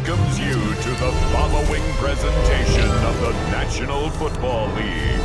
welcomes you to the following presentation of the National Football League.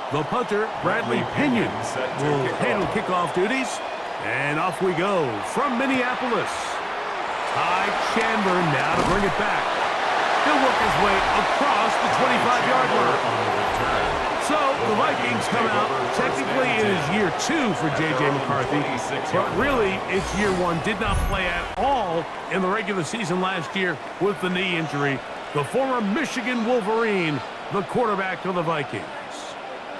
The punter, Bradley Pinion, will handle kickoff duties. And off we go from Minneapolis. Ty Chandler now to bring it back. He'll work his way across the 25-yard line. So the Vikings come out. Technically, it is year 2 for J.J. McCarthy. But really, it's year 1. Did not play at all in the regular season last year with the knee injury. The former Michigan Wolverine, the quarterback of the Vikings.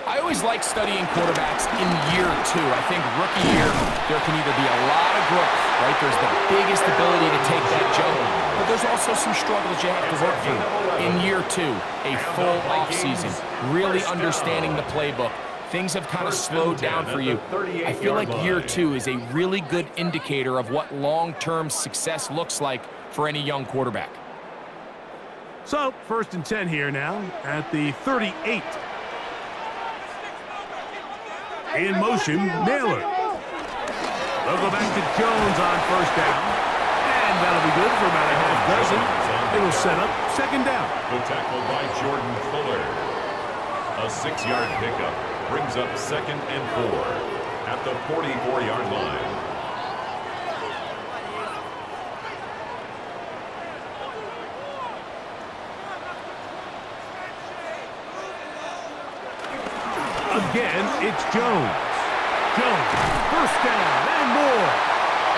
I always like studying quarterbacks in year 2. I think rookie year, there can either be a lot of growth, right? There's the biggest ability to take that jump, but there's also some struggles you have to work through. In year 2, a full offseason, really understanding the playbook. Things have kind of slowed down for you. I feel like year 2 is a really good indicator of what long-term success looks like for any young quarterback. So, 1st and 10 here now at the 38. In motion, Naylor. They'll go back to Jones on 1st down. And that'll be good for about a half dozen. It'll set up 2nd down. The tackle by Jordan Fuller. A 6-yard pickup brings up 2nd and 4 at the 44-yard line. Again, it's Jones. Jones, 1st down and more.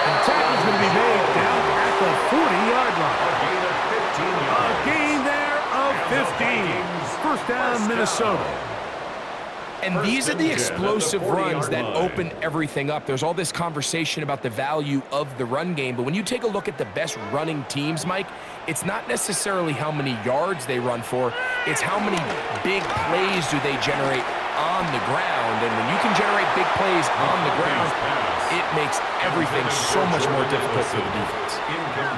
The tackle's going to be made down at the 40-yard line. A gain there of 15. 1st down, Minnesota. And these are the explosive runs that open everything up. There's all this conversation about the value of the run game, but when you take a look at the best running teams, Mike, it's not necessarily how many yards they run for, it's how many big plays do they generate on the ground. And when you can generate big plays on the ground, it makes everything so much more difficult for the defense.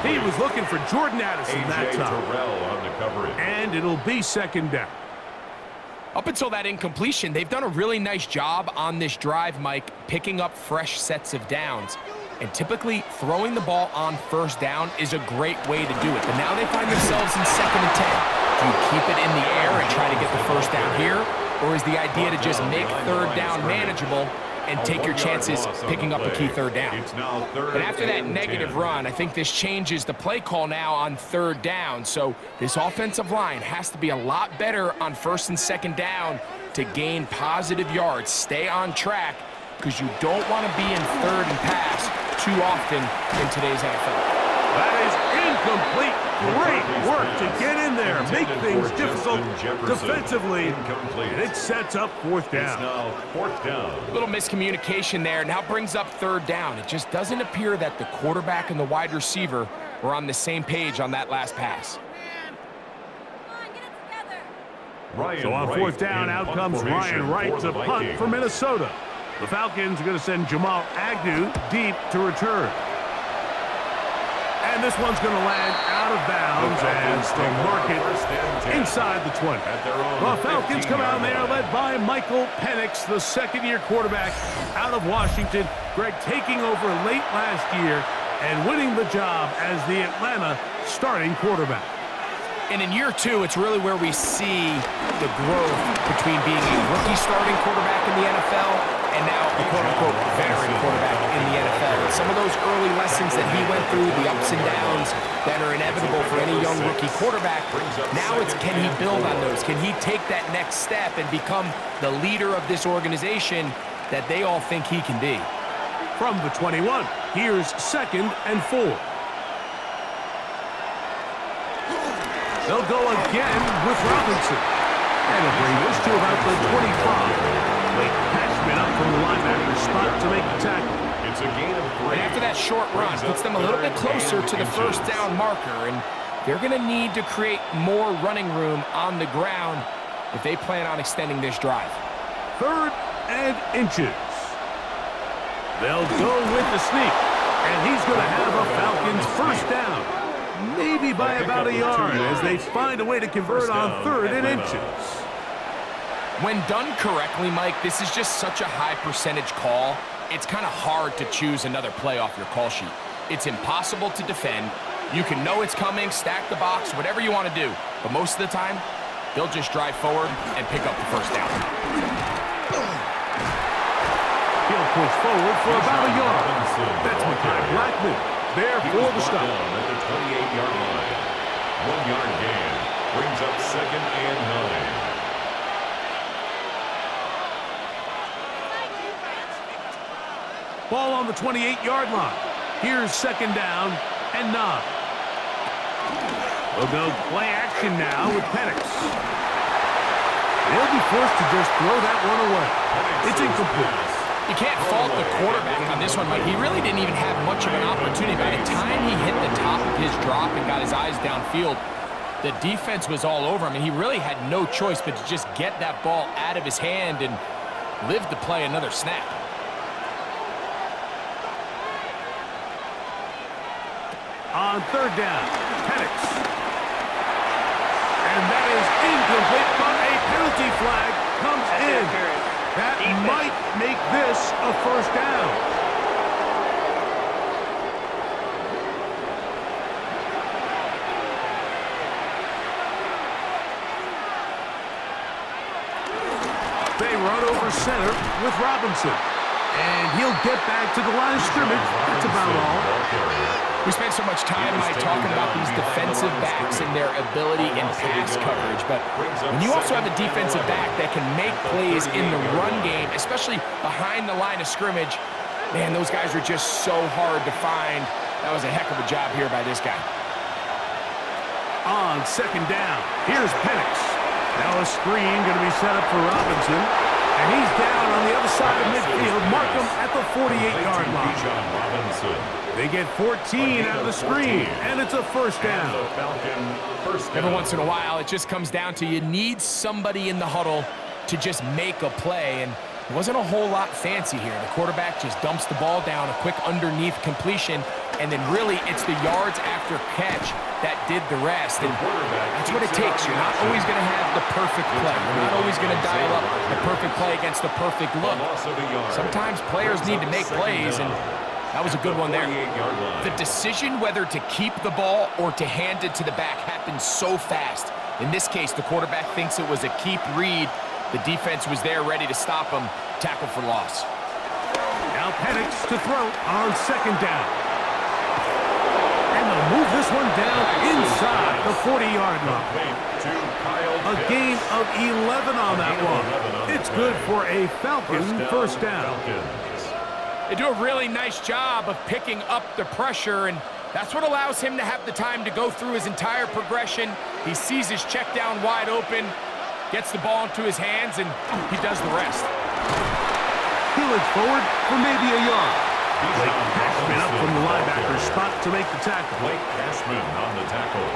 He was looking for Jordan Addison that time. And it'll be 2nd down. Up until that incompletion, they've done a really nice job on this drive, Mike, picking up fresh sets of downs. And typically, throwing the ball on 1st down is a great way to do it. But now they find themselves in 2nd and 10. Do you keep it in the air and try to get the 1st down here? Or is the idea to just make 3rd down manageable and take your chances picking up a key 3rd down? But after that negative run, I think this changes the play call now on 3rd down. So this offensive line has to be a lot better on 1st and 2nd down to gain positive yards. Stay on track because you don't want to be in 3rd and pass too often in today's NFL. That is incomplete. Great work to get in there, make things difficult defensively, and it sets up 4th down. Little miscommunication there, now brings up 3rd down. It just doesn't appear that the quarterback and the wide receiver were on the same page on that last pass. So on 4th down, out comes Ryan Wright to punt for Minnesota. The Falcons are going to send Jamal Agnew deep to return. And this one's going to land out of bounds as they mark it inside the 20. The Falcons come out there led by Michael Penix, the 2nd-year quarterback out of Washington. Greg taking over late last year and winning the job as the Atlanta starting quarterback. And in year 2, it's really where we see the growth between being a rookie starting quarterback in the NFL and now a quote-unquote veteran quarterback in the NFL. And some of those early lessons that he went through, the ups and downs that are inevitable for any young rookie quarterback. Now it's, can he build on those? Can he take that next step and become the leader of this organization that they all think he can be? From the 21, here's 2nd and 4. They'll go again with Robinson. And he'll bring this to about the 25. Late Cashman up from the linebacker spot to make the tackle. It's a gain of 3. And after that short run, puts them a little bit closer to the first down marker, and they're going to need to create more running room on the ground if they plan on extending this drive. 3rd and inches. They'll go with the sneak, and he's going to have a Falcons first down. Maybe by about a yard as they find a way to convert on 3rd and inches. When done correctly, Mike, this is just such a high percentage call. It's kind of hard to choose another play off your call sheet. It's impossible to defend. You can know it's coming, stack the box, whatever you want to do. But most of the time, they'll just drive forward and pick up the first down. He'll push forward for about a yard. That's Mekhi Blackman there for the stop. At the 28-yard line. 1-yard gain brings up 2nd and 9. Ball on the 28-yard line. Here's 2nd down and 9. We'll go play action now with Penix. They'll be forced to just throw that one away. It's incomplete. You can't fault the quarterback on this one, Mike. He really didn't even have much of an opportunity. By the time he hit the top of his drop and got his eyes downfield, the defense was all over him, and he really had no choice but to just get that ball out of his hand and live to play another snap. On 3rd down, Penix. And that is incomplete, but a penalty flag comes in. That might make this a first down. They run over center with Robinson. And he'll get back to the line of scrimmage. That's about all. We spent so much time, Mike, talking about these defensive backs and their ability in pass coverage. But when you also have a defensive back that can make plays in the run game, especially behind the line of scrimmage, man, those guys are just so hard to find. That was a heck of a job here by this guy. On 2nd down, here's Penix. Now a screen going to be set up for Robinson. And he's down on the other side of midfield. Mark him at the 48-yard line. They get 14 out of the screen, and it's a first down. Every once in a while, it just comes down to you need somebody in the huddle to just make a play, and it wasn't a whole lot fancy here. The quarterback just dumps the ball down, a quick underneath completion, and then really it's the yards after catch that did the rest. And that's what it takes. You're not always going to have the perfect play. You're not always going to dial up the perfect play against the perfect look. Sometimes players need to make plays, and that was a good one there. The decision whether to keep the ball or to hand it to the back happens so fast. In this case, the quarterback thinks it was a keep read. The defense was there ready to stop him. Tackle for loss. Now Penix to throw on 2nd down. And they'll move this one down inside the 40-yard line. A gain of 11 on that one. It's good for a Falcon first down. They do a really nice job of picking up the pressure, and that's what allows him to have the time to go through his entire progression. He sees his check down wide open, gets the ball into his hands, and he does the rest. He looks forward for maybe a yard. Blake Cashman up from the linebacker spot to make the tackle. Blake Cashman on the tackle.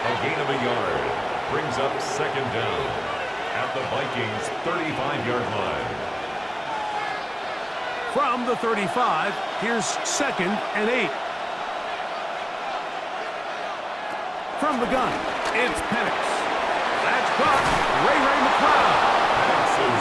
A gain of a yard brings up 2nd down at the Vikings' 35-yard line. From the 35, here's 2nd and 8. From the gun, it's Penix. That's caught. Ray McLeod.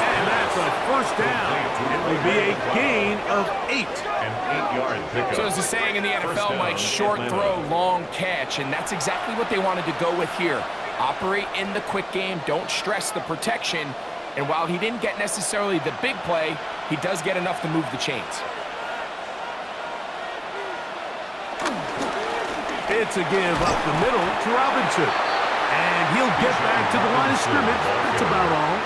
And that's a first down. It will be a gain of 8. An 8-yard pickup. So as the saying in the NFL, Mike, short throw, long catch. And that's exactly what they wanted to go with here. Operate in the quick game. Don't stress the protection. And while he didn't get necessarily the big play, he does get enough to move the chains. It's a give up the middle to Robinson. And he'll get back to the line of scrimmage. That's about all.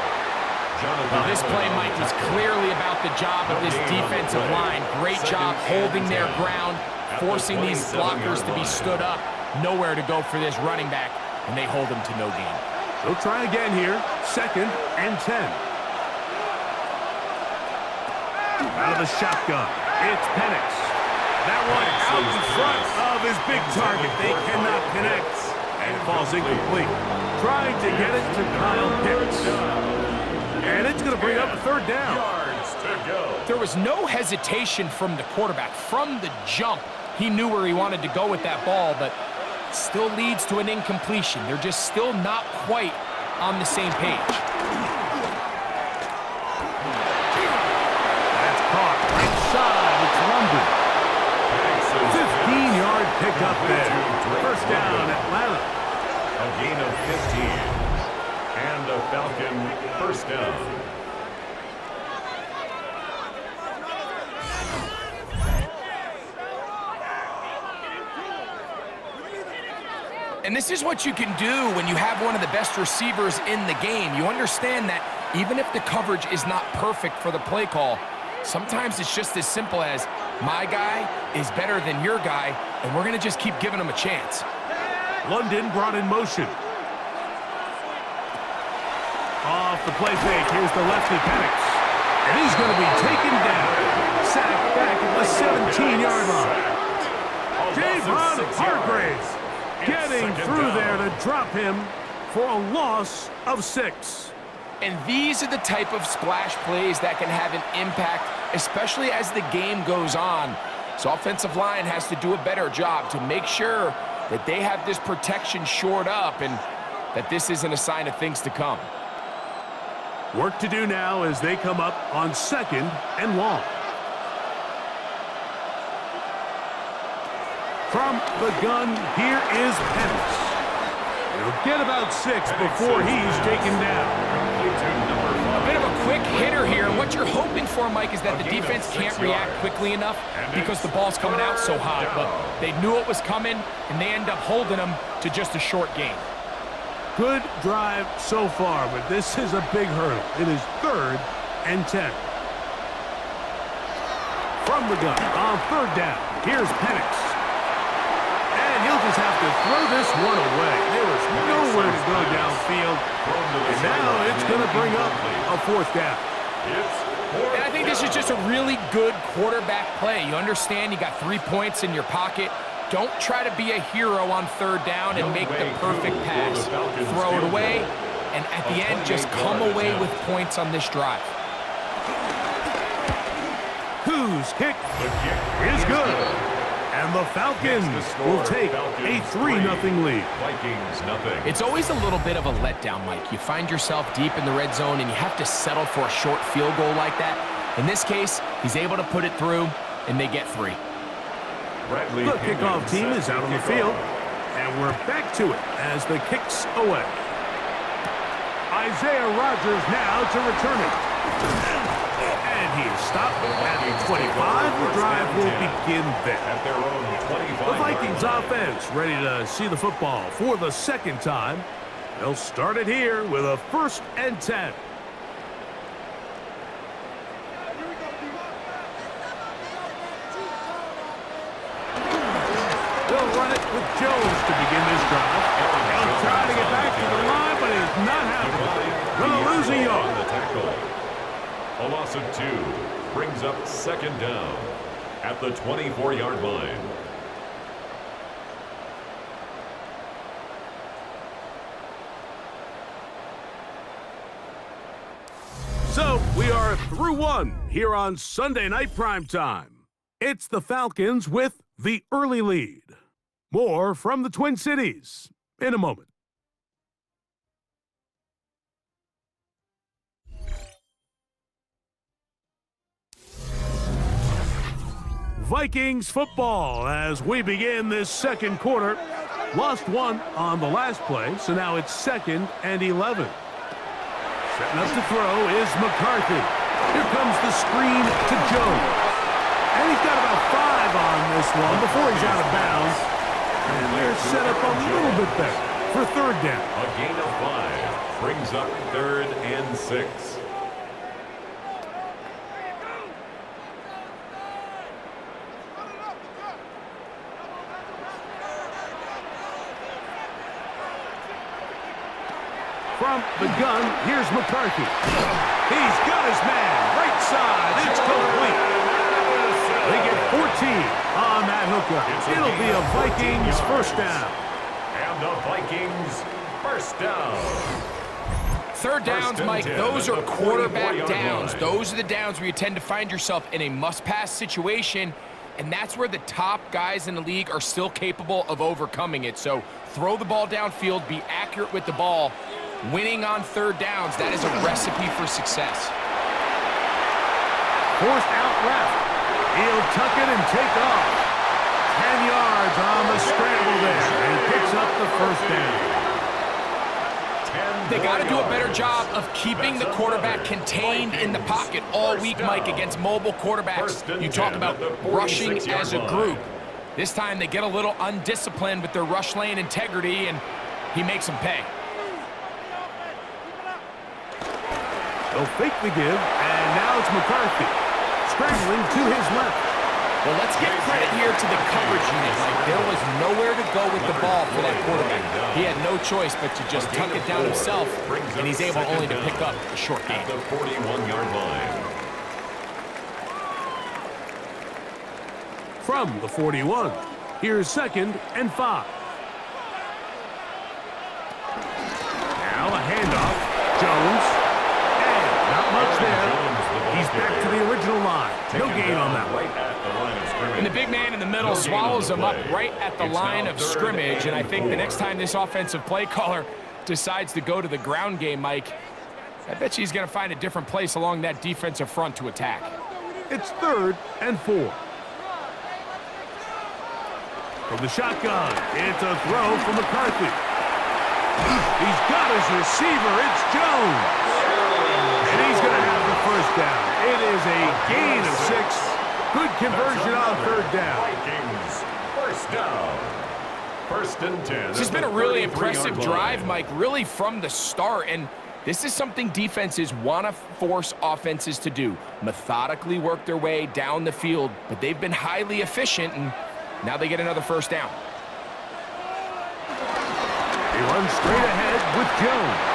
Well, this play, Mike, is clearly about the job of this defensive line. Great job holding their ground, forcing these blockers to be stood up. Nowhere to go for this running back, and they hold him to no gain. They'll try again here. 2nd and 10. Out of the shotgun, it's Penix. That one out in front of his big target. They cannot connect, and it falls incomplete. Trying to get it to Kyle Pitts. And it's going to bring up a 3rd down. There was no hesitation from the quarterback. From the jump, he knew where he wanted to go with that ball, but still leads to an incompletion. They're just still not quite on the same page. That's caught. Right side. It's London. 15-yard pickup there. 1st down, Atlanta. A gain of 15. And a Falcon 1st down. And this is what you can do when you have one of the best receivers in the game. You understand that even if the coverage is not perfect for the play call, sometimes it's just as simple as my guy is better than your guy, and we're going to just keep giving him a chance. London brought in motion. Off the play fake, here's the lefty Penix. And he's going to be taken down. Sacked back at the 17-yard line. Javon Hargrave getting through there to drop him for a loss of 6. And these are the type of splash plays that can have an impact, especially as the game goes on. So offensive line has to do a better job to make sure that they have this protection shored up and that this isn't a sign of things to come. Work to do now as they come up on 2nd and long. From the gun, here is Penix. He'll get about 6 before he's taken down. A bit of a quick hitter here. What you're hoping for, Mike, is that the defense can't react quickly enough because the ball's coming out so hot. But they knew it was coming, and they end up holding them to just a short gain. Good drive so far, but this is a big hurdle. It is 3rd and 10. From the gun on 3rd down, here's Penix. And he'll just have to throw this one away. There was nowhere to go downfield. And now it's going to bring up a 4th down. And I think this is just a really good quarterback play. You understand you got 3 points in your pocket. Don't try to be a hero on 3rd down and make the perfect pass. Throw it away, and at the end, just come away with points on this drive. Whose kick is good. And the Falcons will take a 3-0 lead. Vikings nothing. It's always a little bit of a letdown, Mike. You find yourself deep in the red zone, and you have to settle for a short field goal like that. In this case, he's able to put it through, and they get 3. The kickoff team is out on the field, and we're back to it as the kick's away. Isaiah Rodgers now to return it. And he is stopped at the 25. The drive will begin there. At their own 25. The Vikings offense ready to see the football for the 2nd time. They'll start it here with a 1st and 10. They'll run it with Jones to begin this drive. They'll try to get back to the line, but it's not happening. Going to lose a yard. A loss of 2 brings up 2nd down at the 24-yard line. So we are through 1 here on Sunday Night Primetime. It's the Falcons with the early lead. More from the Twin Cities in a moment. Vikings football as we begin this 2nd quarter. Lost 1 on the last play, so now it's 2nd and 11. Setting up to throw is McCarthy. Here comes the screen to Jones. And he's got about 5 on this one before he's out of bounds. And they're set up a little bit better for third down. A gain of 5 brings up 3rd and 6. From the gun, here's McCarthy. He's got his man, right side, it's complete. They get 14 on that hookup. It'll be a Vikings first down. And the Vikings first down. Third downs, Mike, those are quarterback downs. Those are the downs where you tend to find yourself in a must-pass situation, and that's where the top guys in the league are still capable of overcoming it. So throw the ball downfield, be accurate with the ball. Winning on third downs, that is a recipe for success. Forced out left. He'll tuck it and take off. 10 yards on the scramble there, and he picks up the first down. They got to do a better job of keeping the quarterback contained in the pocket all week, Mike, against mobile quarterbacks. You talk about rushing as a group. This time they get a little undisciplined with their rush lane integrity, and he makes them pay. They'll fake the give, and now it's McCarthy. Scrambling to his left. Well, let's give credit here to the coverage unit, Mike. There was nowhere to go with the ball for that quarterback. He had no choice but to just tuck it down himself, and he's able only to pick up a short gain. At the 41-yard line. From the 41, here's 2nd and 5. Now a handoff. Jones. Not much there. He's back to the original line. No gain on that one. And the big man in the middle swallows him up right at the line of scrimmage. And I think the next time this offensive play caller decides to go to the ground game, Mike, I bet you he's going to find a different place along that defensive front to attack. It's 3rd and 4. From the shotgun, it's a throw from McCarthy. He's got his receiver. It's Jones. And he's going to have the first down. It is a gain of 6. Good conversion on third down. Vikings first down. 1st and 10. This has been a really impressive drive, Mike, really from the start. And this is something defenses want to force offenses to do. Methodically work their way down the field, but they've been highly efficient, and now they get another first down. He runs straight ahead with Jones.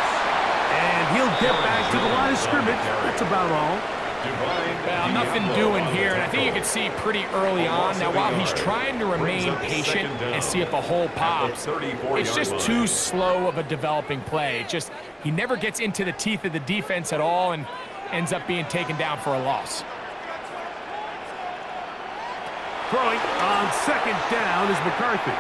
And he'll get back to the line of scrimmage. That's about all. Well, nothing doing here, and I think you can see pretty early on. Now, while he's trying to remain patient and see if a hole pops, it's just too slow of a developing play. He never gets into the teeth of the defense at all and ends up being taken down for a loss. Throwing on 2nd down is McCarthy.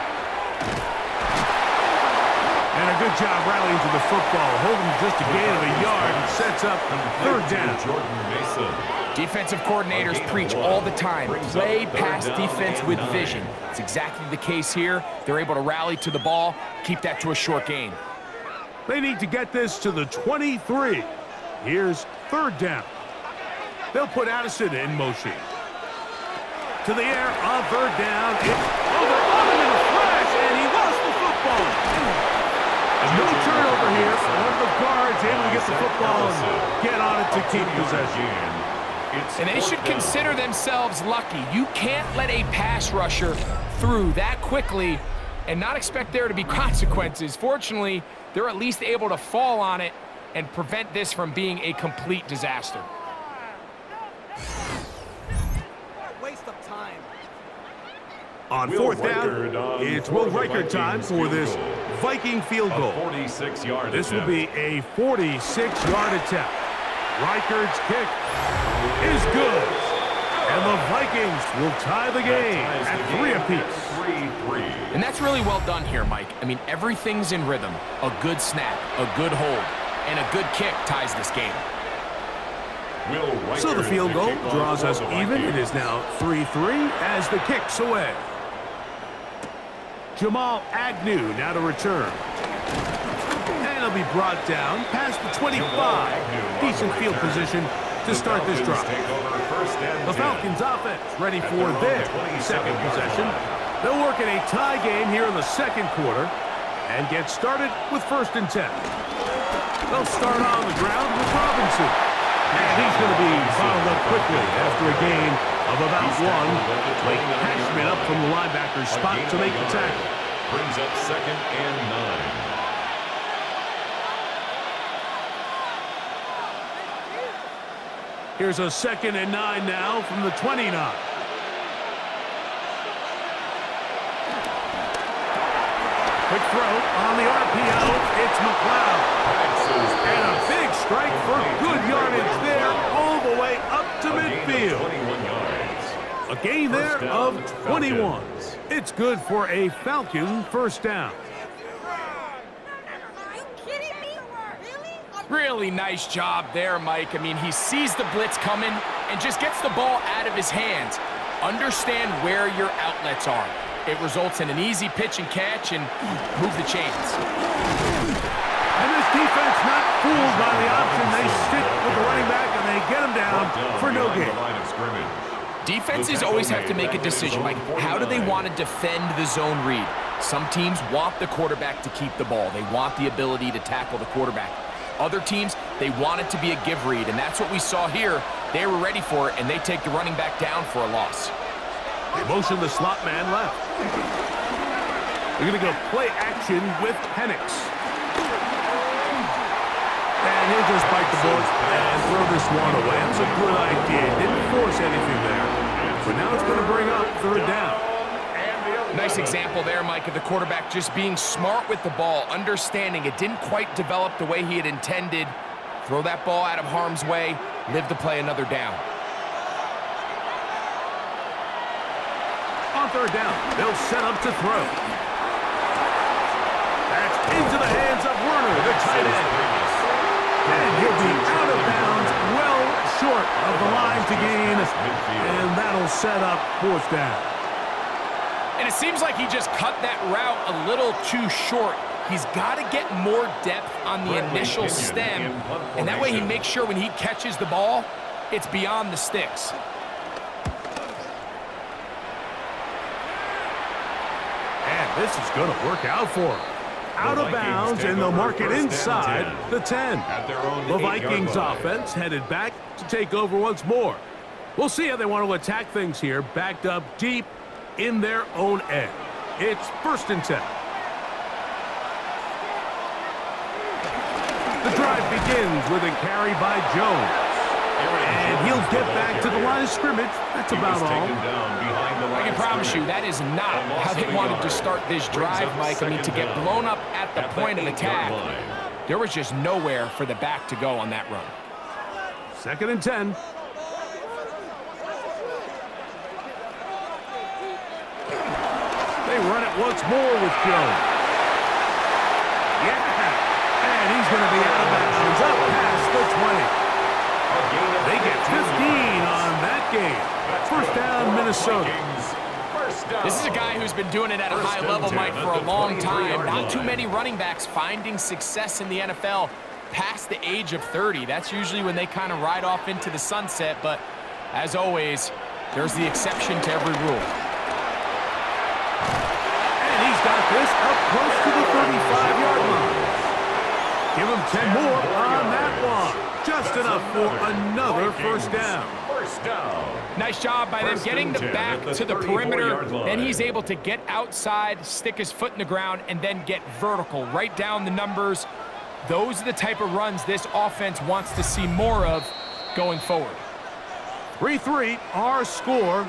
And a good job rallying to the football, holding just a gain of a yard and sets up 3rd down. Defensive coordinators preach all the time, play pass defense with vision. It's exactly the case here. They're able to rally to the ball, keep that to a short gain. They need to get this to the 23. Here's 3rd down. They'll put Addison in motion. To the air on 3rd down. They're on him in a flash, and he lost the football. No turnover here. One of the guards able to get the football and get on it to keep possession. And they should consider themselves lucky. You can't let a pass rusher through that quickly and not expect there to be consequences. Fortunately, they're at least able to fall on it and prevent this from being a complete disaster. Waste of time. On 4th down, it's Will Reichert time for this Viking field goal. 46-yard This will be a 46-yard attempt. Reichert's kick is good. And the Vikings will tie the game at 3 apiece. 3-3. And that's really well done here, Mike. I mean, everything's in rhythm. A good snap, a good hold, and a good kick ties this game. So the field goal draws us even. It is now 3-3 as the kick's away. Jamal Agnew now to return. And he'll be brought down past the 25. Decent field position to start this drive. The Falcons offense ready for their 2nd possession. They'll work in a tie game here in the second quarter and get started with 1st and 10. They'll start on the ground with Robinson. And he's going to be fouled up quickly after a gain of about 1. Blake Cashman up from the linebacker's spot to make the tackle. Brings up 2nd and 9. Here's a 2nd and 9 now from the 29. Quick throw on the RPO. It's McLeod. And a big strike for good yardage there all the way up to midfield. A gain there of 21. It's good for a Falcon 1st down. Really nice job there, Mike. I mean, he sees the blitz coming and just gets the ball out of his hands. Understand where your outlets are. It results in an easy pitch and catch and move the chains. And this defense not fooled by the option. They stick with the running back and they get him down for no gain. Defenses always have to make a decision, Mike. How do they want to defend the zone read? Some teams want the quarterback to keep the ball. They want the ability to tackle the quarterback. Other teams, they want it to be a give read, and that's what we saw here. They were ready for it, and they take the running back down for a loss. They motion the slot man left. They're going to go play action with Penix. And he'll just bite the bullet and throw this one away. That's a good idea. Didn't force anything there. But now it's going to bring up 3rd down. Nice example there, Mike, of the quarterback just being smart with the ball, understanding it didn't quite develop the way he had intended. Throw that ball out of harm's way, live to play another down. On 3rd down, they'll set up to throw. That's into the hands of Werner, the tight end. And he'll be out of bounds, well short of the line to gain. And that'll set up 4th down. And it seems like he just cut that route a little too short. He's got to get more depth on the initial stem, and that way he makes sure when he catches the ball, it's beyond the sticks. And this is going to work out for him. Out of bounds, and they'll mark it inside the 10. The Vikings offense headed back to take over once more. We'll see how they want to attack things here, backed up deep in their own end. It's 1st and 10. The drive begins with a carry by Jones. And he'll get back to the line of scrimmage. That's about all. I can promise you that is not how they wanted to start this drive, Mike. I mean, to get blown up at the point of attack, there was just nowhere for the back to go on that run. 2nd and 10. They run it once more with Jones. Yeah, and he's going to be out of bounds up past the 20. They get 15 on that game. 1st down, Minnesota. This is a guy who's been doing it at a high level, Mike, for a long time. Not too many running backs finding success in the NFL past the age of 30. That's usually when they kind of ride off into the sunset, but as always, there's the exception to every rule. And he's got this up close to the 35-yard line. Give him 10 more on that one. Just enough for another 1st down. Nice job by them getting the back to the perimeter. Then he's able to get outside, stick his foot in the ground, and then get vertical. Right down the numbers. Those are the type of runs this offense wants to see more of going forward. 3-3, our score.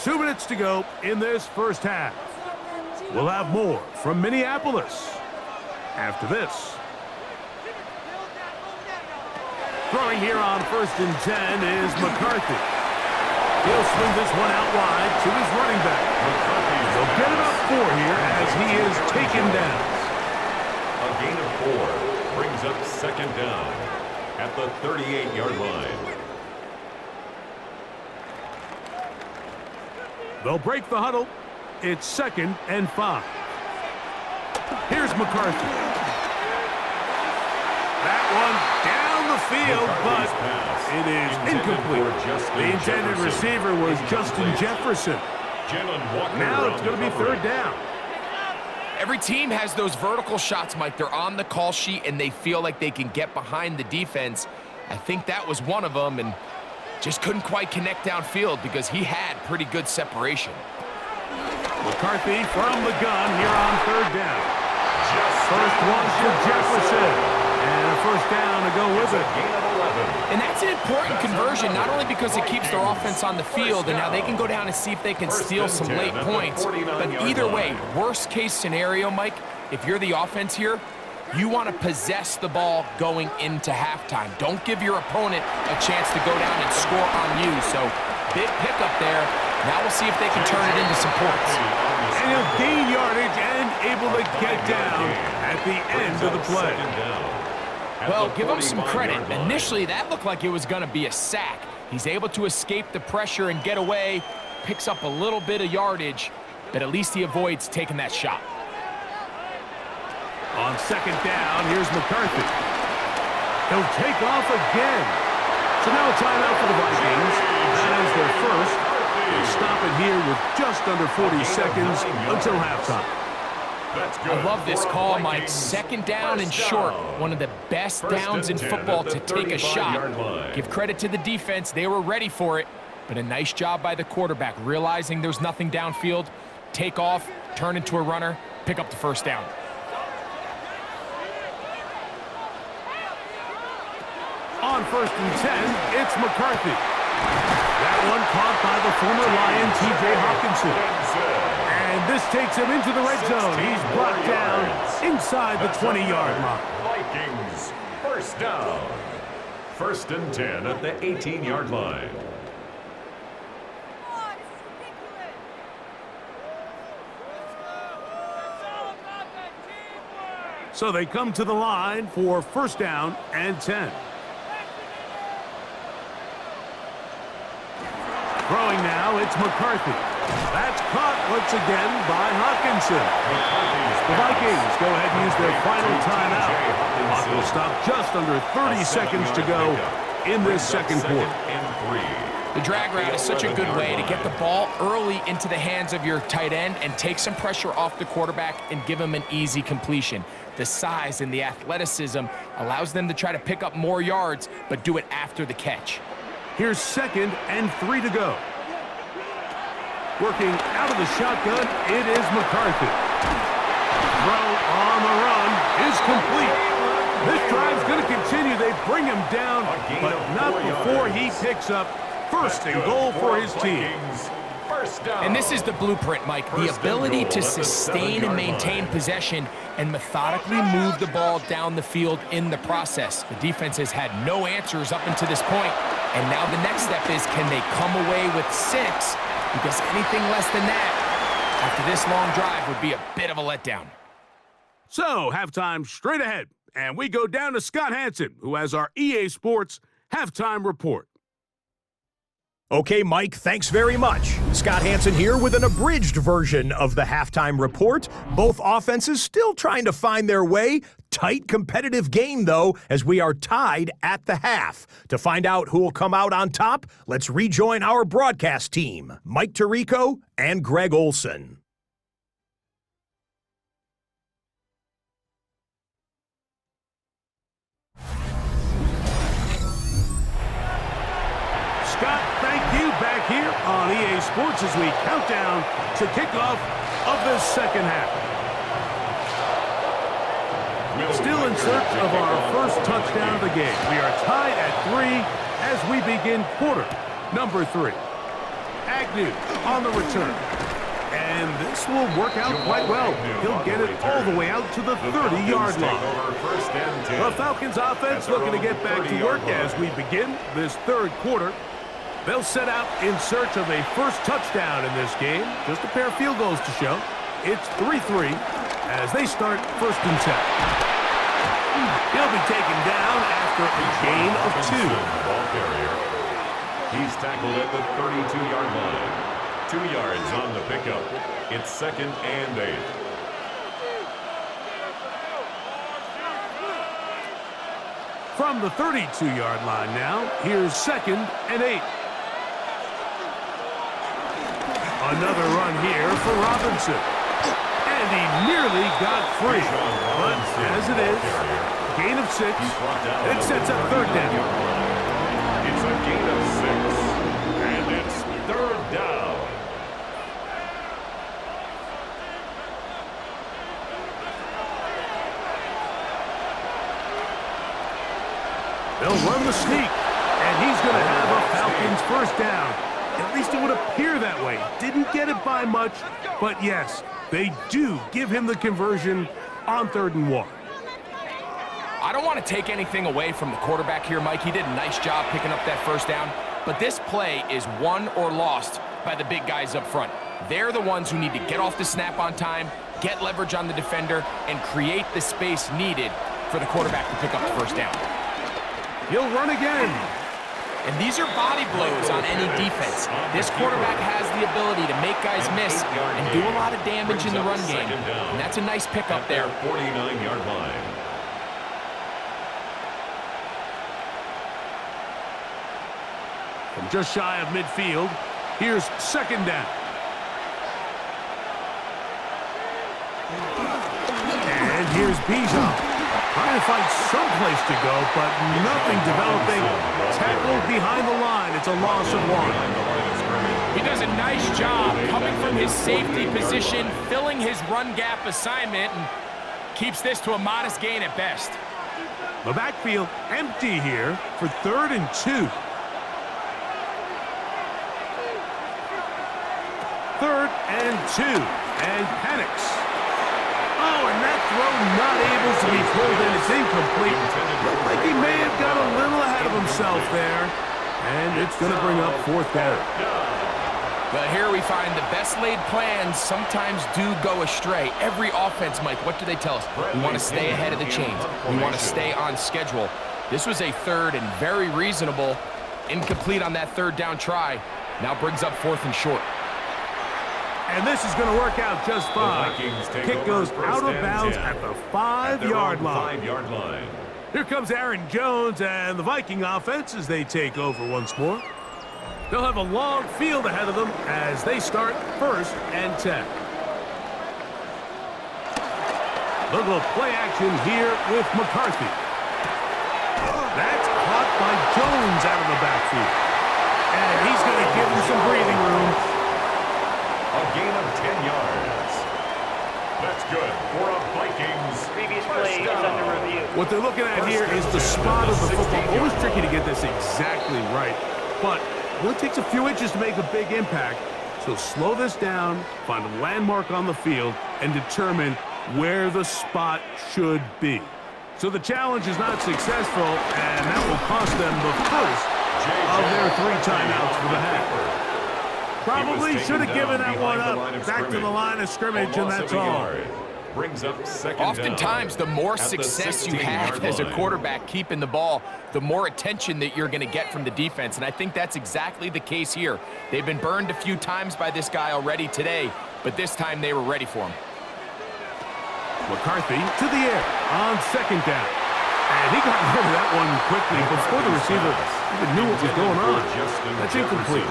2 minutes to go in this 1st half. We'll have more from Minneapolis after this. Throwing here on 1st and 10 is McCarthy. He'll swing this one out wide to his running back. He'll get about 4 here as he is taken down. A gain of 4 brings up 2nd down at the 38-yard line. They'll break the huddle. It's 2nd and 5. Here's McCarthy. That one down the field, but it is incomplete. The intended receiver was Justin Jefferson. Now it's going to be third down. Every team has those vertical shots, Mike. They're on the call sheet, and they feel like they can get behind the defense. I think that was one of them, and just couldn't quite connect downfield because he had pretty good separation. McCarthy from the gun here on third down. First one for Jefferson, and a first down to go with it. And that's an important conversion, not only because it keeps their offense on the field, and now they can go down and see if they can steal some late points. But either way, worst case scenario, Mike, if you're the offense here, you want to possess the ball going into halftime. Don't give your opponent a chance to go down and score on you. So big pickup there. Now we'll see if they can turn it into some points. And he'll gain yardage and able to get down at the end of the play. Well, give him some credit. Initially, that looked like it was going to be a sack. He's able to escape the pressure and get away, picks up a little bit of yardage, but at least he avoids taking that shot. On second down, here's McCarthy. He'll take off again. So now a timeout for the Vikings. That is their first. They stop it here with just under 40 seconds until halftime. I love this call, Mike. Second down and short. One of the best downs in football to take a shot. Give credit to the defense. They were ready for it. But a nice job by the quarterback, realizing there's nothing downfield. Take off, turn into a runner, pick up the first down. On first and 10, it's McCarthy. That one caught by the former Lion, T.J. Hawkinson. And this takes him into the red zone. He's brought down inside the 20-yard line. Vikings, first down. First and 10 at the 18-yard line. So they come to the line for first down and 10. Throwing now, it's McCarthy. That's caught once again by Hawkinson. The Vikings go ahead and use their final timeout. Clock will stop just under 30 seconds to go in this second quarter. The drag route is such a good way to get the ball early into the hands of your tight end and take some pressure off the quarterback and give him an easy completion. The size and the athleticism allows them to try to pick up more yards, but do it after the catch. Here's second and 3 to go. Working out of the shotgun, it is McCarthy. Throw on the run is complete. This drive's going to continue. They bring him down, but not before he picks up first and goal for his team. And this is the blueprint, Mike. The ability to sustain and maintain possession and methodically move the ball down the field in the process. The defense has had no answers up until this point, and now the next step is, can they come away with 6? Because anything less than that after this long drive would be a bit of a letdown. So, halftime straight ahead, and we go down to Scott Hansen, who has our EA Sports halftime report. Okay, Mike, thanks very much. Scott Hansen here with an abridged version of the halftime report. Both offenses still trying to find their way. Tight competitive game, though, as we are tied at the half. To find out who will come out on top, let's rejoin our broadcast team, Mike Tirico and Greg Olson. Scott, thank you back here on EA Sports as we count down to kickoff of this second half. Still in search of our first touchdown of the game. We are tied at 3 as we begin quarter number 3. Agnew on the return. And this will work out quite well. He'll get it all the way out to the 30-yard line. The Falcons offense looking to get back to work as we begin this third quarter. They'll set out in search of a first touchdown in this game. Just a pair of field goals to show. It's 3-3 as they start first and 10. He'll be taken down after a gain of 2. He's tackled at the 32-yard line. 2 yards on the pickup. It's second and 8. From the 32-yard line now, here's second and 8. Another run here for Robinson. And he nearly got free. But as it is, gain of 6. It sets up third down. It's a gain of 6. And it's third down. They'll run the sneak. And he's going to have a Falcons first down. At least it would appear that way. Didn't get it by much, but yes, they do give him the conversion on 3rd and 1. I don't want to take anything away from the quarterback here, Mike. He did a nice job picking up that first down, but this play is won or lost by the big guys up front. They're the ones who need to get off the snap on time, get leverage on the defender, and create the space needed for the quarterback to pick up the first down. He'll run again. And these are body blows on any defense. This quarterback has the ability to make guys miss and do a lot of damage in the run game. And that's a nice pickup there. 49-yard line. From just shy of midfield, here's 2nd down. And here's Bijan. Trying to find someplace to go, but nothing developing. Tackled behind the line. It's a loss of 1. He does a nice job coming from his safety position, filling his run gap assignment, and keeps this to a modest gain at best. The backfield empty here for 3rd and 2. 3rd and 2. And panics. Oh, and that throw not able to be pulled in. It's incomplete. Looked like he may have got a little ahead of himself there. And it's going to bring up 4th down. But here we find the best laid plans sometimes do go astray. Every offense, Mike, what do they tell us? We want to stay ahead of the chains. We want to stay on schedule. This was a 3rd and very reasonable. Incomplete on that 3rd down try. Now brings up 4th and short. And this is going to work out just fine. Kick goes out of bounds at the 5-yard line. Here comes Aaron Jones and the Viking offense as they take over once more. They'll have a long field ahead of them as they start 1st and 10. They'll go play action here with McCarthy. That's caught by Jones out of the backfield. And he's going to give him some breathing room. A gain of 10 yards. That's good for a Vikings. Previous play is under review. What they're looking at here is the spot of the football. Always tricky to get this exactly right, but it only takes a few inches to make a big impact. So slow this down, find a landmark on the field, and determine where the spot should be. So the challenge is not successful, and that will cost them the first of their 3 timeouts for the half. Probably should have given that one up. Back to the line of scrimmage, and that's all. Brings up 2nd down. Oftentimes, the more success you have as a quarterback keeping the ball, the more attention that you're going to get from the defense, and I think that's exactly the case here. They've been burned a few times by this guy already today, but this time they were ready for him. McCarthy to the air on 2nd down. And he got rid of that one quickly before the receiver even knew what was going on. That's incomplete.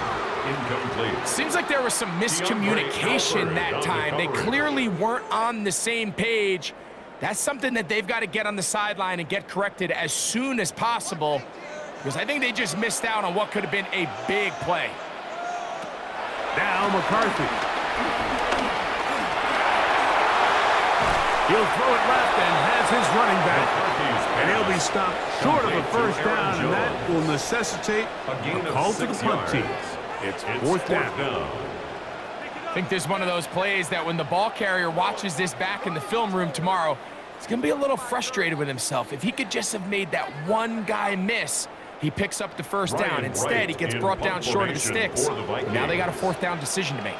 Seems like there was some miscommunication that time. They clearly weren't on the same page. That's something that they've got to get on the sideline and get corrected as soon as possible, because I think they just missed out on what could have been a big play. Now McCarthy. He'll throw it left and has his running back. And he'll be stopped short of a first down, and that will necessitate a call to the punt team. It's 4th down. I think this is one of those plays that when the ball carrier watches this back in the film room tomorrow, he's going to be a little frustrated with himself. If he could just have made that one guy miss, he picks up the first down. Instead, he gets brought down short of the sticks. Now they got a 4th down decision to make.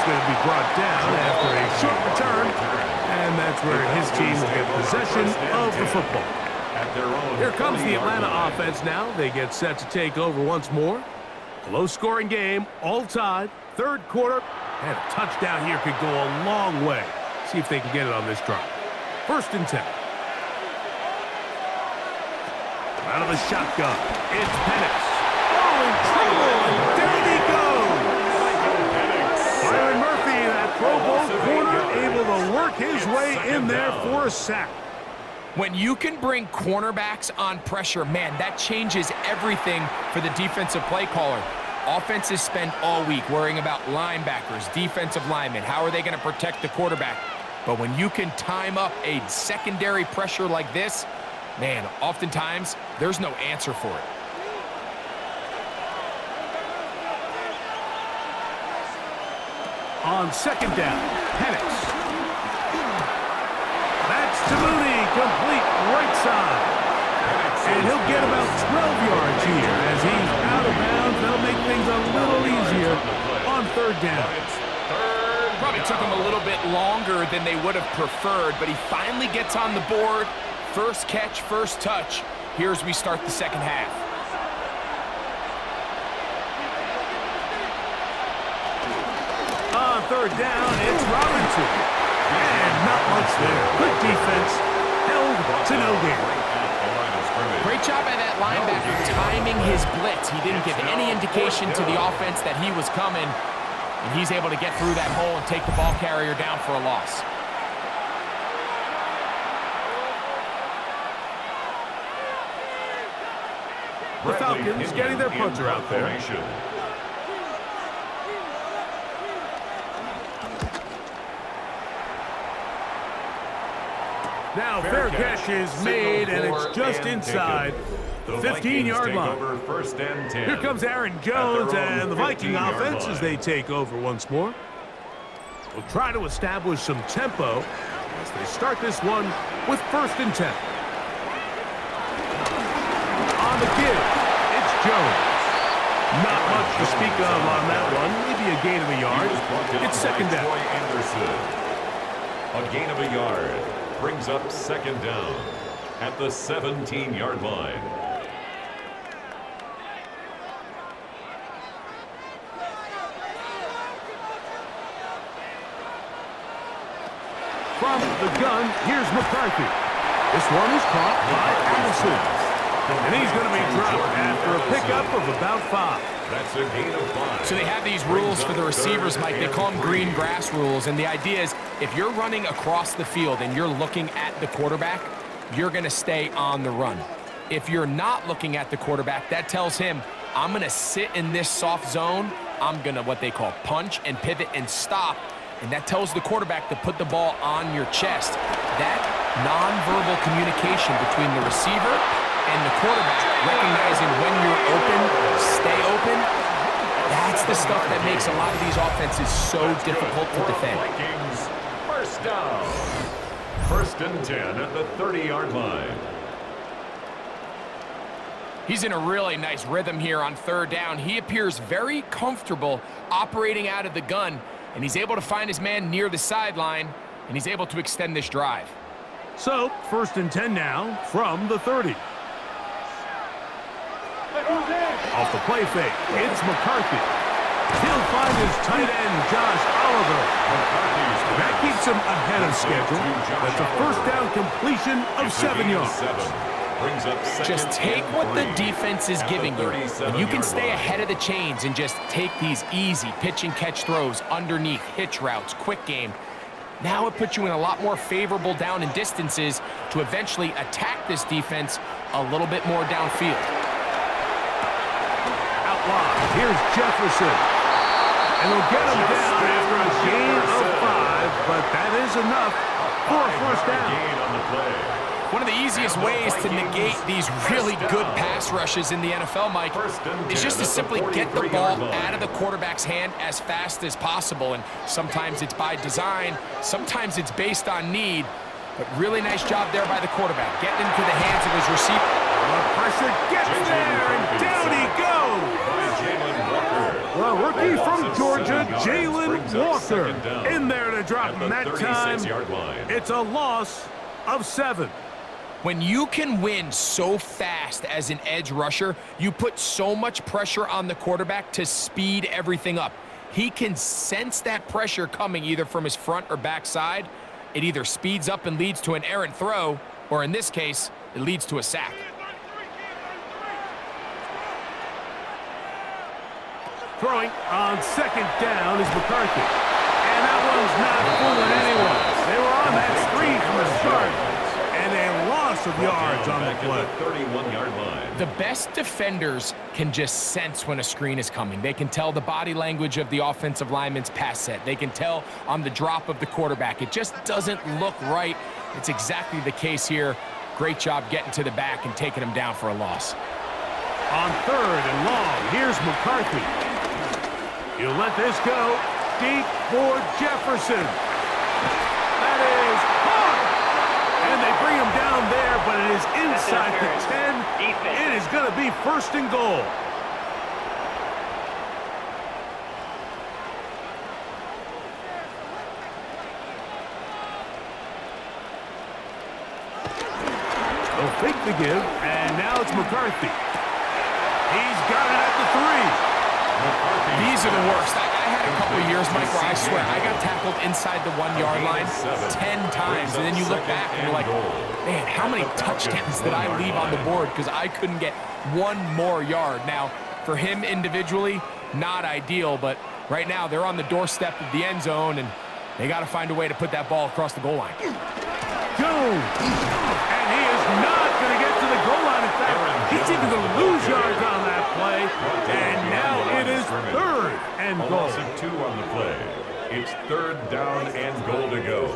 Going to be brought down after a short return, and that's where his team will get possession of the football. Here comes the Atlanta offense now. They get set to take over once more. A low-scoring game, all tied, 3rd quarter, and a touchdown here could go a long way. See if they can get it on this drive. 1st and 10. Out of the shotgun, it's Penix. Oh, in trouble, and down he goes. Byron Murphy, that Pro Bowl corner, able to work his way in there for a sack. When you can bring cornerbacks on pressure, man, that changes everything for the defensive play caller. Offenses spend all week worrying about linebackers, defensive linemen. How are they going to protect the quarterback? But when you can time up a secondary pressure like this, man, oftentimes there's no answer for it. On second down, Penix. That's to Mooney, complete right side. And he'll get about 12 yards here as he's out of bounds. That'll make things a little easier on third down. Probably took him a little bit longer than they would have preferred, but he finally gets on the board. First catch, first touch. Here's we start the second half. On third down, it's Robinson. And not much there. Good defense. Held to no gain. Great job by that linebacker timing his blitz. He didn't give any indication to the offense that he was coming, and he's able to get through that hole and take the ball carrier down for a loss. The Falcons getting their punter out there. Now fair catch is made, and it's just inside the 15-yard line. Here comes Aaron Jones and the Viking offense as they take over once more. Will try to establish some tempo as they start this one with 1st and 10. On the give, it's Jones. Not much to speak of on that one. Maybe a gain of a yard. It's second down. A gain of a yard brings up second down at the 17-yard line. From the gun, here's McCarthy. This one is caught by Allison. And he's going to be dropped after a pickup of about 5. That's a gain of 5. So they have these rules for the receivers, Mike. They call them green grass rules. And the idea is if you're running across the field and you're looking at the quarterback, you're going to stay on the run. If you're not looking at the quarterback, that tells him, I'm going to sit in this soft zone. I'm going to what they call punch and pivot and stop. And that tells the quarterback to put the ball on your chest. That nonverbal communication between the receiver and the quarterback, recognizing when you're open, stay open, that's the stuff that makes a lot of these offenses so difficult to defend. Vikings, first down. 1st and 10 at the 30-yard line. He's in a really nice rhythm here on third down. He appears very comfortable operating out of the gun, and he's able to find his man near the sideline, and he's able to extend this drive. So, 1st and 10 now from the 30. Off the play fake, it's McCarthy. He'll find his tight end, Josh Oliver. That keeps him ahead of schedule. That's a 1st down completion of 7 yards. Just take what the defense is giving you. And you can stay ahead of the chains and just take these easy pitch and catch throws underneath, hitch routes, quick game. Now it puts you in a lot more favorable down and distances to eventually attack this defense a little bit more downfield. Out wide, here's Jefferson. And he'll get him down after a gain of 5, but that is enough for a 1st down. One of the easiest ways to negate these really good pass rushes in the NFL, Mike, is just to simply get the ball out of the quarterback's hand as fast as possible. And sometimes it's by design, sometimes it's based on need. But really nice job there by the quarterback, getting into the hands of his receiver. The pressure gets there, and down he goes. Well, rookie from Georgia, Jalen Walker, in there to drop him that time. It's a loss of 7. When you can win so fast as an edge rusher, you put so much pressure on the quarterback to speed everything up. He can sense that pressure coming either from his front or back side. It either speeds up and leads to an errant throw, or in this case, it leads to a sack. Throwing on second down is McCarthy. And that one's not fooling anyone. They were on that screen from the start. And a loss of yards on the play. 31-yard line. The best defenders can just sense when a screen is coming. They can tell the body language of the offensive lineman's pass set. They can tell on the drop of the quarterback. It just doesn't look right. It's exactly the case here. Great job getting to the back and taking him down for a loss. On third and long, here's McCarthy. He'll let this go deep for Jefferson. That is hard. And they bring him down there, but it is inside the 10. It is going to be first and goal. They'll fake the give, and now it's McCarthy. He's got it at the 3. These are the worst. I had a couple of years, Mike, where I swear I got tackled inside the 1-yard line 10 times, and then you look back and you're like, man, how many touchdowns did I leave on the board because I couldn't get one more yard? Now, for him individually, not ideal, but right now they're on the doorstep of the end zone, and they got to find a way to put that ball across the goal line. Jones, and he is not going to get to the goal line. In fact, he's even going to lose yards on that play, and now it is third and goal. A loss of 2 on the play. It's third down and goal to go.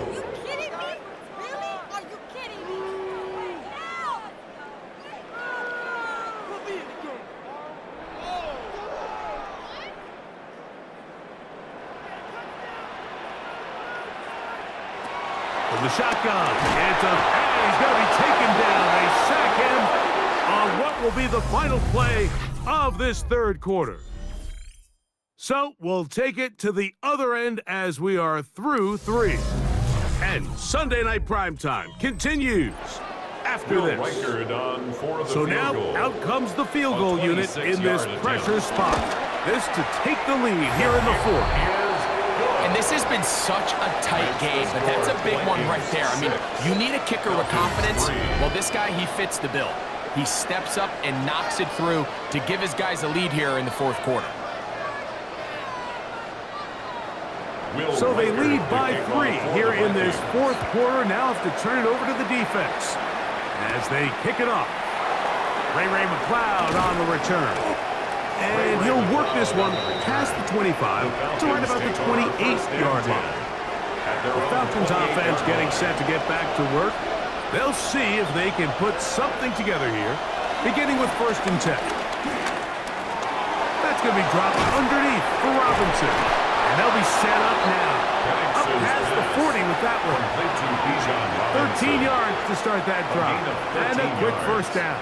From the shotgun, and he's going to be taken down. They sack him on what will be the final play of this third quarter. So we'll take it to the other end as we are through 3. And Sunday Night Primetime continues after this. So now out comes the field goal unit in this pressure spot. This to take the lead here in the 4th. And this has been such a tight game, but that's a big one right there. I mean, you need a kicker with confidence. Well, this guy, he fits the bill. He steps up and knocks it through to give his guys a lead here in the 4th quarter. So they lead by 3 here in this 4th quarter. Now have to turn it over to the defense as they kick it off. Ray McLeod on the return. And he'll work this one past the 25 to right about the 28-yard line. The Falcons offense getting set to get back to work. They'll see if they can put something together here, beginning with 1st and 10. That's going to be dropped underneath for Robinson. And they'll be set up now. Up past the 40 with that one. 13 yards to start that drop. And a quick first down.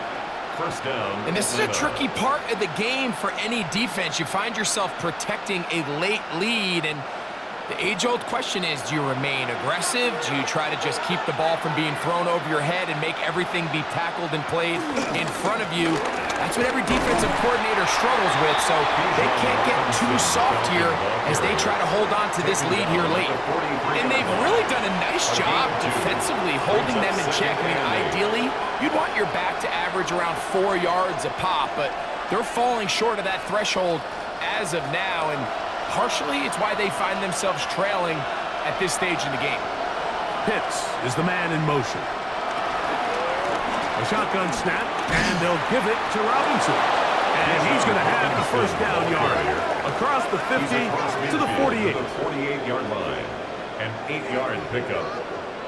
And this is a tricky part of the game for any defense. You find yourself protecting a late lead, and the age-old question is, do you remain aggressive? Do you try to just keep the ball from being thrown over your head and make everything be tackled and played in front of you? That's what every defensive coordinator struggles with, so they can't get too soft here as they try to hold on to this lead here late. And they've really done a nice job defensively holding them in check. I mean, ideally, you'd want your back to average around 4 yards a pop, but they're falling short of that threshold as of now, and partially it's why they find themselves trailing at this stage in the game. Pitts is the man in motion. A shotgun snap, and they'll give it to Robinson. And he's going to have the first down yard across the 50 to the 48. 48-yard line. An 8-yard pickup.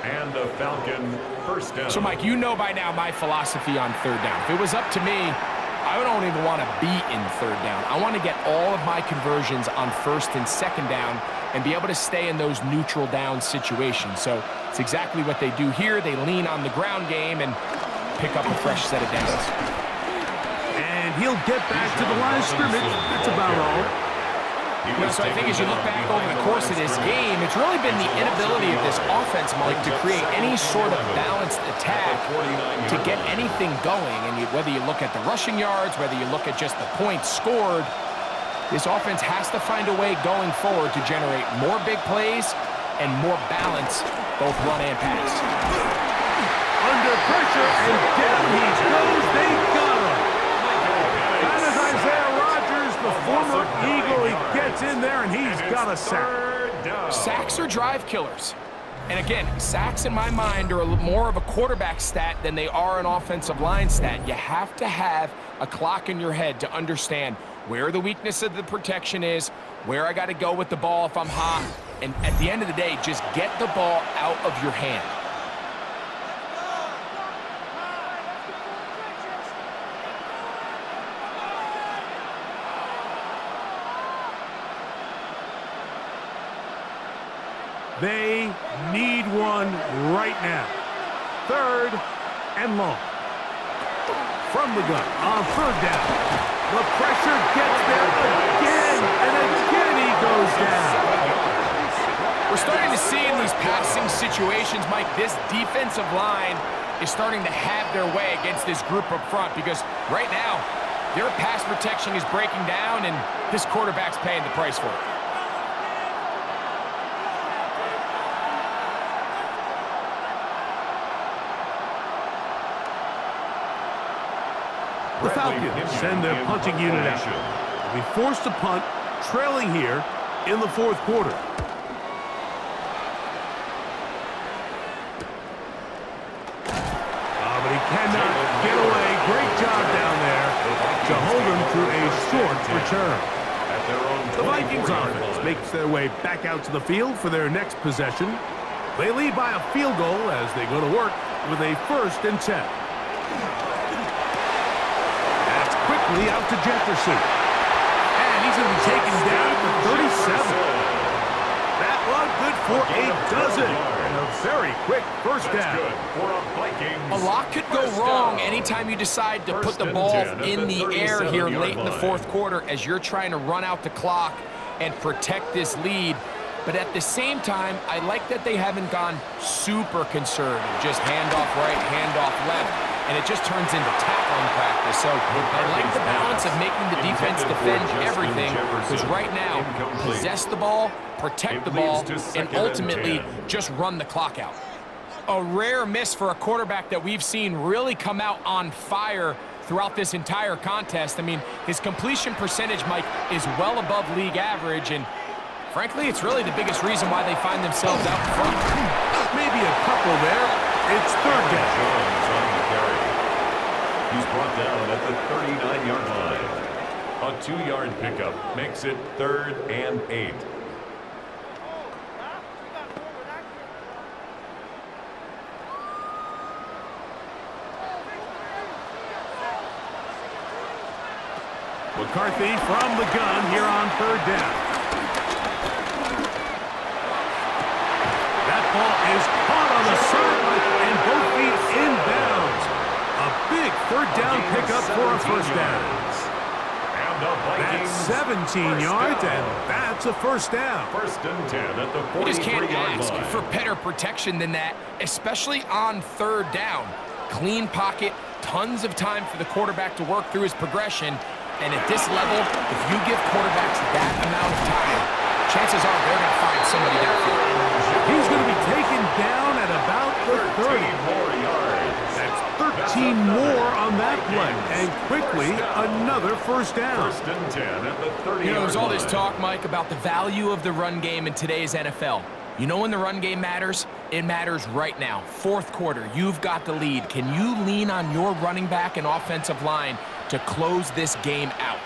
And a Falcon first down. So, Mike, you know by now my philosophy on 3rd down. If it was up to me, I don't even want to be in 3rd down. I want to get all of my conversions on 1st and 2nd down and be able to stay in those neutral down situations. So it's exactly what they do here. They lean on the ground game and pick up a fresh set of downs. And he'll get back to the line of scrimmage. That's about all. So I think as you look back over the course of this game, it's really been the inability of this offense, Mike, to create any sort of balanced attack to get anything going. And whether you look at the rushing yards, whether you look at just the points scored, this offense has to find a way going forward to generate more big plays and more balance, both run and pass. Under pressure, and down he goes. They got him. That is Isaiah Rodgers, the former Eagle. there, and he's got a sack. Sacks are drive killers. And again, sacks in my mind are more of a quarterback stat than they are an offensive line stat. You have to have a clock in your head to understand where the weakness of the protection is, where I got to go with the ball if I'm hot, and at the end of the day, just get the ball out of your hand. They need one right now. 3rd and long. From the gun on 3rd down. The pressure gets there again, and again he goes down. We're starting to see in these passing situations, Mike, this defensive line is starting to have their way against this group up front because right now, their pass protection is breaking down, and this quarterback's paying the price for it. The Falcons send their punting unit out. They'll be forced to punt, trailing here in the 4th quarter. But he cannot get away. Great job down there to hold him to a short return. The Vikings offense makes their way back out to the field for their next possession. They lead by a field goal as they go to work with a 1st and 10. Out to Jefferson. And he's going to be taken down at the 37. That one good for a dozen. And a very quick 1st down. A lot could go wrong anytime you decide to put the ball in the air here late in the 4th quarter as you're trying to run out the clock and protect this lead. But at the same time, I like that they haven't gone super conservative. Just handoff right, handoff left. And it just turns into tackling practice. So I like the balance of making the defense defend everything because right now, possess the ball, protect the ball, and ultimately just run the clock out. A rare miss for a quarterback that we've seen really come out on fire throughout this entire contest. I mean, his completion percentage, Mike, is well above league average, and frankly, it's really the biggest reason why they find themselves out in front. Maybe a couple there. It's 3rd down. He's brought down at the 39-yard line. A 2-yard pickup makes it 3rd and 8. McCarthy from the gun here on 3rd down. That ball is caught on the sideline and both feet inbounds. A big 3rd down pickup for a 1st down. That's 17 yards, and that's a 1st down. 1st and 10 at the 43-yard line. You just can't ask for better protection than that, especially on 3rd down. Clean pocket, tons of time for the quarterback to work through his progression. And at this level, if you give quarterbacks that amount of time, chances are they're going to find somebody downfield. He's going to be taken down at about the 30. That's 13 more on that play. And quickly, another 1st down. 1st and 10 at the 30-yard line. You know, there's all this talk, Mike, about the value of the run game in today's NFL. You know when the run game matters? It matters right now. 4th quarter, you've got the lead. Can you lean on your running back and offensive line to close this game out?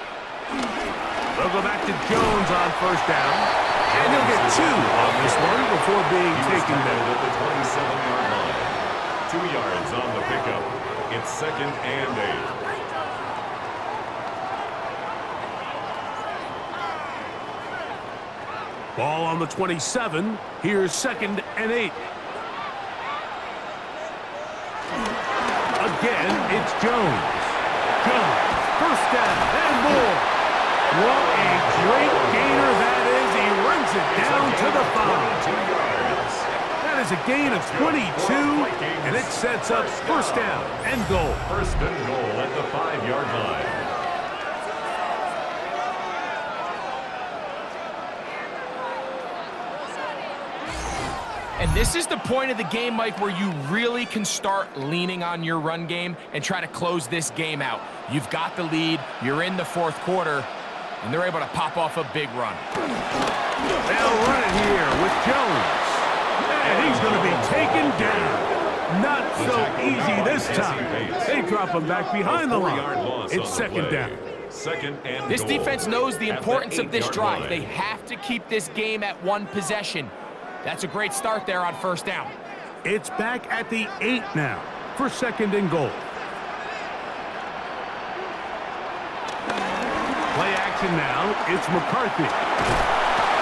They'll go back to Jones on 1st down. And he'll get 2 on this one before being taken down at the 27-yard line. 2 yards on the pickup. It's 2nd and 8. Ball on the 27. Here's 2nd and 8. Again, it's Jones. Jones, 1st down and more. What a great gainer that is. He runs it down to the 5. That is a gain of 22, and it sets up 1st down and goal. 1st and goal at the 5-yard line. And this is the point of the game, Mike, where you really can start leaning on your run game and try to close this game out. You've got the lead. You're in the 4th quarter. And they're able to pop off a big run. They'll run it here with Jones. And he's going to be taken down. Not so easy this time. They drop him back behind the line. It's second down. This defense knows the importance of this drive. They have to keep this game at one possession. That's a great start there on first down. It's back at the 8 now for second and goal. Play action now. It's McCarthy.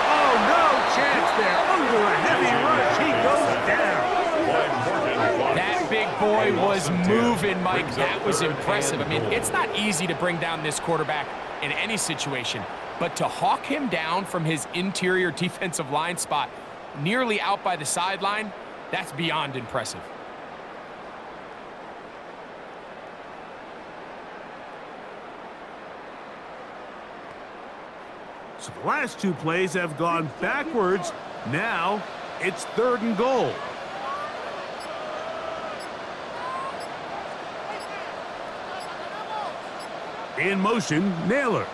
Oh, no chance there. Under a heavy rush, he goes down. That big boy was moving, Mike. That was impressive. I mean, it's not easy to bring down this quarterback in any situation, but to hawk him down from his interior defensive line spot nearly out by the sideline, that's beyond impressive. So the last two plays have gone backwards. Now it's third and goal. In motion, Naylor.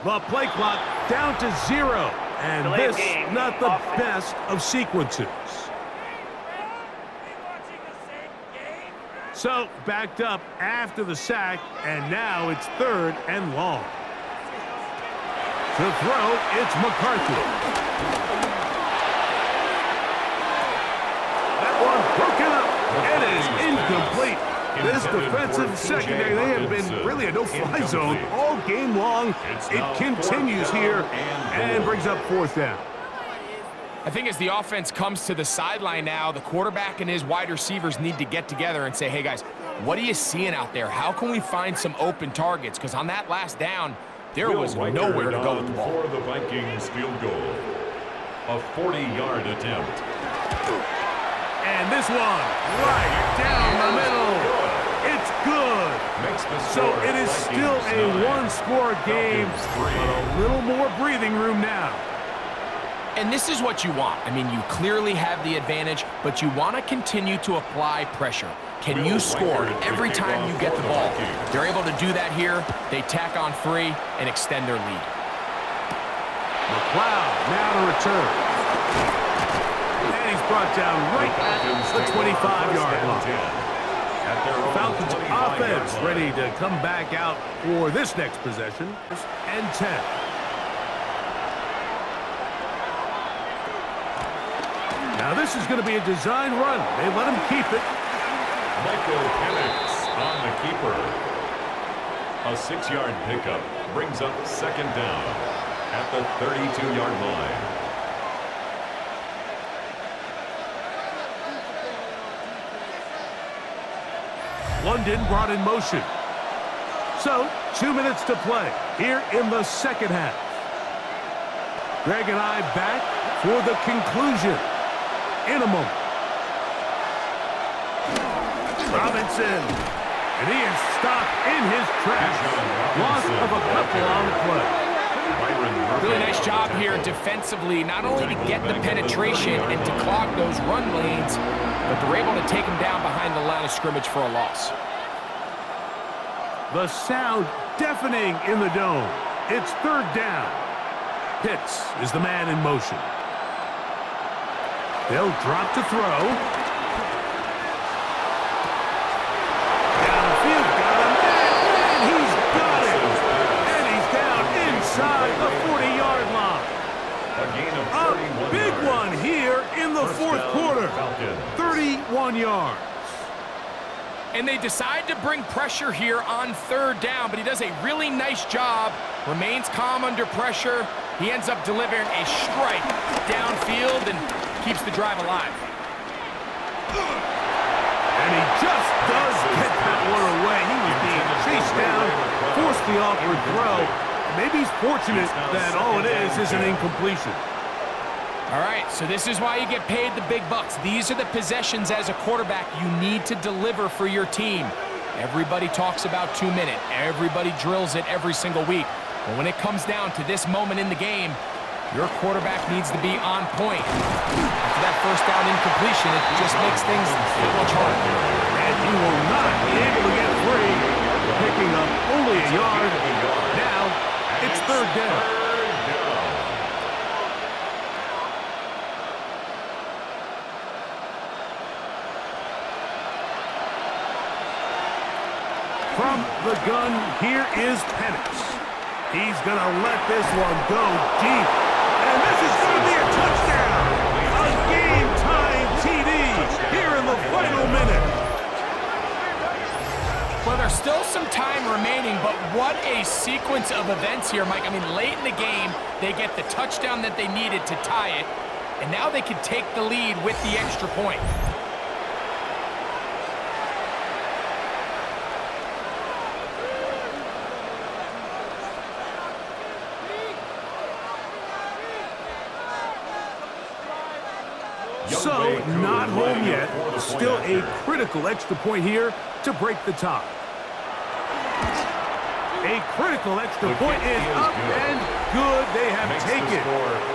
The play clock down to 0. And Delayed this, game. not the best of sequences. So, backed up after the sack, and now it's third and long. To throw, it's McCarthy. That one broken up. It is incomplete. This defensive secondary, they have been really a no-fly zone all game long. It continues here and brings up fourth down. I think as the offense comes to the sideline now, the quarterback and his wide receivers need to get together and say, hey, guys, what are you seeing out there? How can we find some open targets? Because on that last down, there was nowhere to go with the ball. For the Vikings field goal, a 40-yard attempt. And this one, right down the middle. It's good. So it is still a one-score game, but a little more breathing room now. And this is what you want. I mean, you clearly have the advantage, but you want to continue to apply pressure. Can you score every time you get the ball? They're able to do that here. They tack on 3 and extend their lead. McLeod now to return. And he's brought down right at the 25-yard line. Falcons offense ready to come back out for this next possession. And 10. Now this is going to be a design run. They let him keep it. Michael Penix on the keeper. A 6-yard pickup brings up second down at the 32-yard line. London brought in motion. So, 2 minutes to play here in the second half. Greg and I back for the conclusion in a moment. Robinson, and he is stopped in his tracks. Loss of a couple on the play. Really nice job here defensively, not only to get the penetration and to clog those run lanes, but they're able to take him down behind the line of scrimmage for a loss. The sound deafening in the dome. It's third down. Pitts is the man in motion. They'll drop to throw. Downfield, got him, and he's got it. And he's down inside the 40-yard line. A gain of 31 big yards. one here in the fourth quarter. 31 yards. And they decide to bring pressure here on third down, but he does a really nice job, remains calm under pressure. He ends up delivering a strike downfield and keeps the drive alive. And he just does get that one away. He was being chased down, forced the awkward throw. Maybe he's fortunate that all it is an incompletion. All right, so this is why you get paid the big bucks. These are the possessions as a quarterback you need to deliver for your team. Everybody talks about 2 minutes. Everybody drills it every single week. But when it comes down to this moment in the game, your quarterback needs to be on point. After that first down incompletion, it just makes things that much harder. And he will not be able to get free, picking up only Only a yard. Now, it's third down. From the gun, here is Penix. He's going to let this one go deep. And this is going to be a touchdown. A game-tying TD here in the final minute. Well, there's still some time remaining, but what a sequence of events here, Mike. I mean, late in the game, they get the touchdown that they needed to tie it, and now they can take the lead with the extra point. So, not home yet. Still a critical extra point here to break the tie. A critical extra point is up and good. They have taken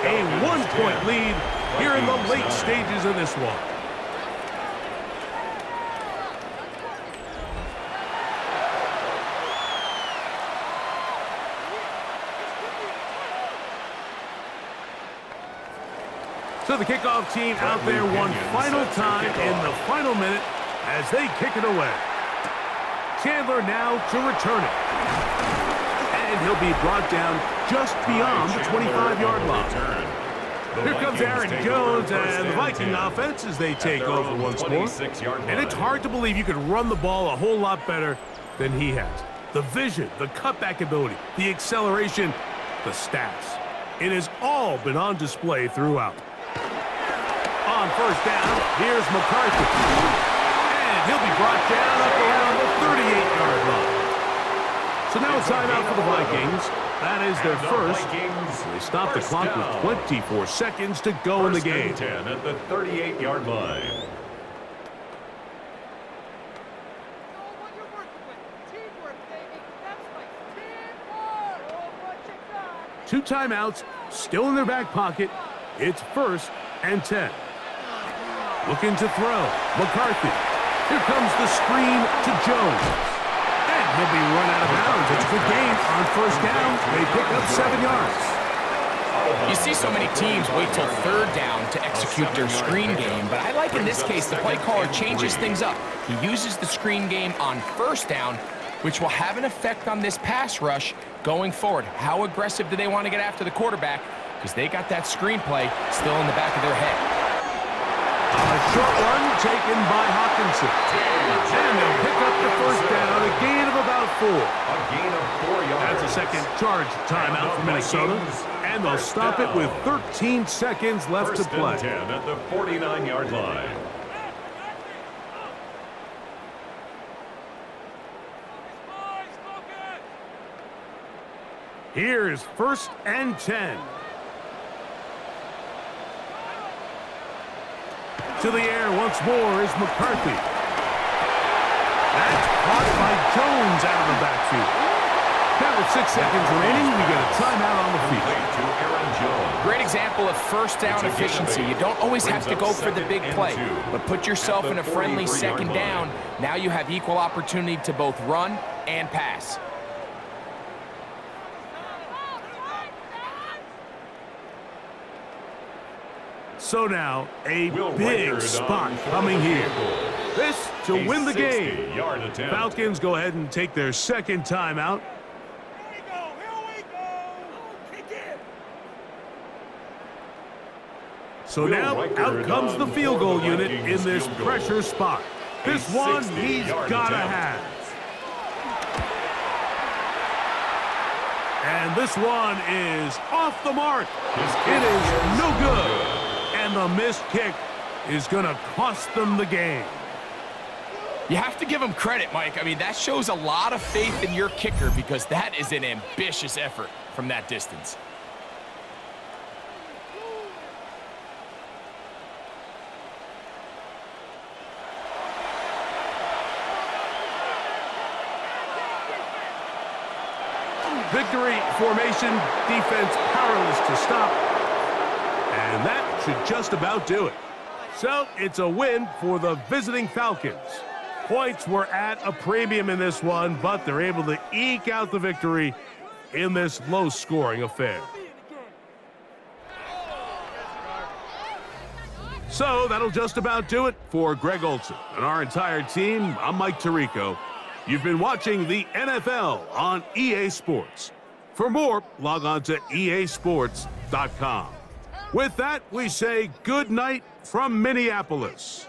a one-point lead here in the late stages of this one. So the kickoff team out there one final time in the final minute as they kick it away. Chandler now to return it. And he'll be brought down just beyond the 25-yard line. Here comes Aaron Jones and the Viking offense as they take over once more. And it's hard to believe you could run the ball a whole lot better than he has. The vision, the cutback ability, the acceleration, the stats. It has all been on display throughout. On first down, here's McCarthy. And he'll be brought down up around the 38-yard line. So now a timeout for the Vikings. That is their first. They stop the clock with 24 seconds to go in the game. 10 at the 38-yard line. Two timeouts still in their back pocket. It's first and 10. Looking to throw. McCarthy. Here comes the screen to Jones. And he'll be run out of bounds. It's a good game on first down. They pick up 7 yards. You see so many teams wait till third down to execute their screen game, but I like in this case the play caller changes things up. He uses the screen game on first down, which will have an effect on this pass rush going forward. How aggressive do they want to get after the quarterback? Because they got that screen play still in the back of their head. A short run taken by Hawkinson. And they'll pick up the first down, a gain of about 4. A gain of 4 yards. That's a second charge timeout for Minnesota. And they'll stop it with 13 seconds left to play. First and 10 at the 49-yard line. Here's first and 10. To the air once more is McCarthy. That's caught by Jones out of the backfield. Now with 6 seconds remaining, we get a timeout on the field. Great example of first down efficiency. You don't always have to go for the big play, but put yourself in a friendly second down. Now you have equal opportunity to both run and pass. So now, a big spot coming here. This to win the game. Falcons go ahead and take their second timeout. So now, out comes the field goal unit in this pressure spot. This one he's got to have. And this one is off the mark. It is no good. And the missed kick is going to cost them the game. You have to give them credit, Mike. I mean, that shows a lot of faith in your kicker because that is an ambitious effort from that distance. Victory formation, defense powerless to stop. And that should just about do it. So it's a win for the visiting Falcons. Points were at a premium in this one, but they're able to eke out the victory in this low-scoring affair. So that'll just about do it for Greg Olson and our entire team. I'm Mike Tirico. You've been watching the NFL on EA Sports. For more, log on to easports.com. With that, we say good night from Minneapolis.